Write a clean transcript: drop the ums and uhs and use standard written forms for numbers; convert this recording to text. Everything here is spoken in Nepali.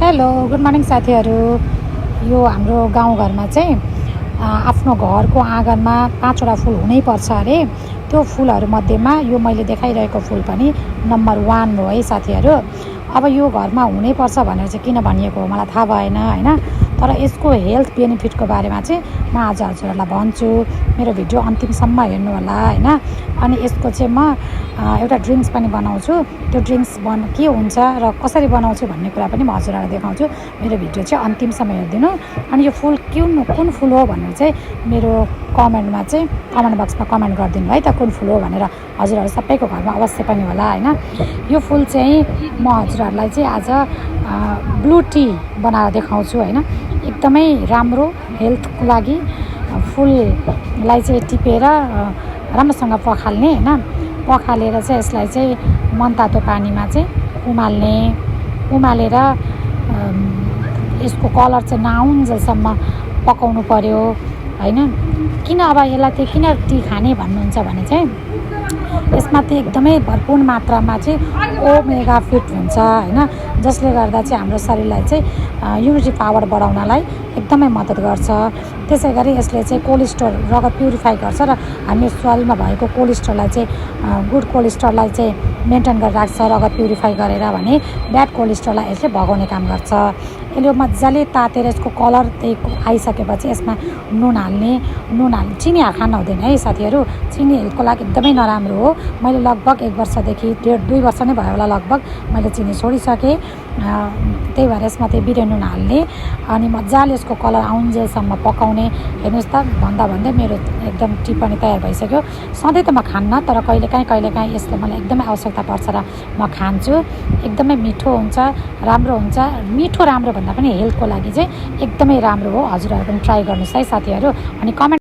हेलो गुड मर्निङ साथीहरू। यो हाम्रो गाउँघरमा चाहिँ आफ्नो घरको आँगनमा 5वटा फुल हुनैपर्छ अरे। त्यो फुलहरूमध्येमा यो मैले देखाइरहेको फुल पनि नम्बर 1 हो है साथीहरू। अब यो घरमा हुनैपर्छ भनेर चाहिँ किन भनिएको हो मलाई थाहा भएन होइन, तर यसको हेल्थ बेनिफिटको बारेमा चाहिँ म आज हजुरहरूलाई भन्छु। मेरो भिडियो अन्तिमसम्म हेर्नु होला होइन। अनि यसको चाहिँ म एउटा ड्रिङ्क्स पनि बनाउँछु। त्यो ड्रिङ्क्स के हुन्छ र कसरी बनाउँछु भन्ने कुरा पनि म हजुरहरूलाई देखाउँछु। मेरो भिडियो चाहिँ अन्तिमसम्म हेरिदिनु। अनि यो फुल कुन फुल हो भनेर चाहिँ मेरो कमेन्ट बक्समा कमेन्ट गरिदिनु है त, कुन फुल हो भनेर। हजुरहरू सबैको घरमा अवश्य पनि होला होइन। यो फुल चाहिँ म हजुरहरूलाई चाहिँ आज ब्लू टी बनाएर देखाउँछु होइन। एकदमै राम्रो हेल्थको लागि फुललाई चाहिँ टिपेर राम्रोसँग पखाल्ने होइन। पखालेर चाहिँ यसलाई चाहिँ मनतातो पानीमा चाहिँ उमालेर यसको कलर चाहिँ नआउन्जेलसम्म पकाउनु पर्यो होइन। किन अब यसलाई चाहिँ किन टी खाने भन्नुहुन्छ भने चाहिँ यसमा चाहिँ एकदमै भरपूर मात्रामा चाहिँ ओमेगा फिट हुन्छ होइन, जसले गर्दा चाहिँ हाम्रो शरीरलाई चाहिँ इम्युनिटी पावर बढाउनलाई एकदमै मद्दत गर्छ। त्यसै गरी यसले चाहिँ कोलेस्ट्रोल रगत प्युरिफाई गर्छ र हामी शरीरमा भएको कोलेस्ट्रोललाई चाहिँ गुड कोलेस्ट्रोललाई चाहिँ मेन्टेन गरेर राख्छ रगत प्युरिफाई गरेर भने ब्याड कोलेस्ट्रोललाई यसले भगाउने काम गर्छ। यसले मजाले तातेर यसको कलर आइसकेपछि यसमा चिनी खान हुँदैन है साथीहरू। चिनी हेल्थको लागि एकदमै नराम्रो हो। मैले लगभग 1 वर्षदेखि 1.5-2 वर्ष नै भयो होला लगभग मैले चिनी छोडिसकेँ। त्यही भएर यसमा चाहिँ बिरे नुन हाल्ने अनि मजाले यसको कलर आउन्जेलसम्म पकाउने। हेर्नुहोस् त भन्दै मेरो एकदम टी पनि तयार भइसक्यो। सधैँ त म खान्न, तर कहिलेकाहीँ यसले मलाई एकदमै आवश्यकता पर्छ र म खान्छु। एकदमै मिठो हुन्छ, राम्रो हुन्छ। मिठो राम्रो भन्दा पनि हेल्थको लागि चाहिँ एकदमै राम्रो हो। हजुरहरू पनि ट्राई गर्नुहोस् है साथीहरू। अनि कमेन्ट